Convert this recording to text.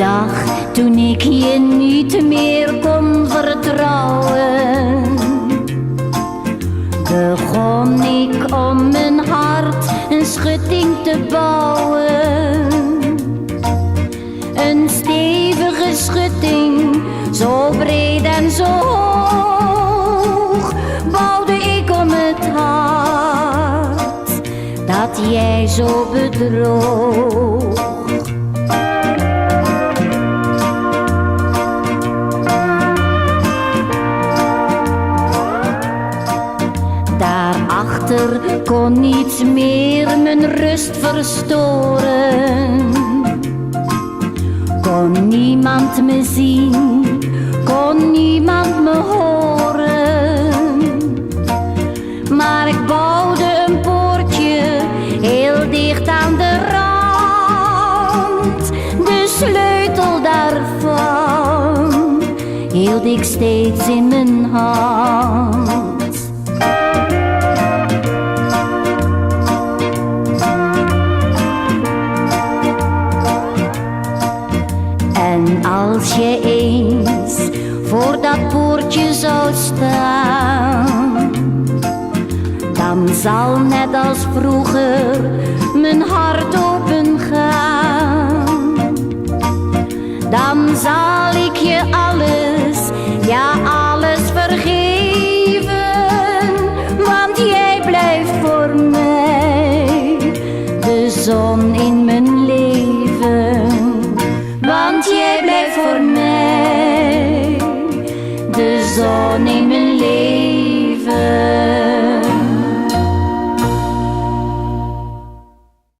dag toen ik je niet meer kon vertrouwen, begon ik om mijn hart een schutting te bouwen. Een stevige schutting, zo breed en zo hoog, bouwde ik om het hart dat jij zo bedroog. Daarachter kon niets meer mijn rust verstoren. Kon niemand me zien, kon niemand me horen. Maar ik bouwde een poortje heel dicht aan de rand. De sleutel daarvan hield ik steeds in mijn hand. En als je eens voor dat poortje zou staan, dan zal net als vroeger mijn hart open gaan. Dan zal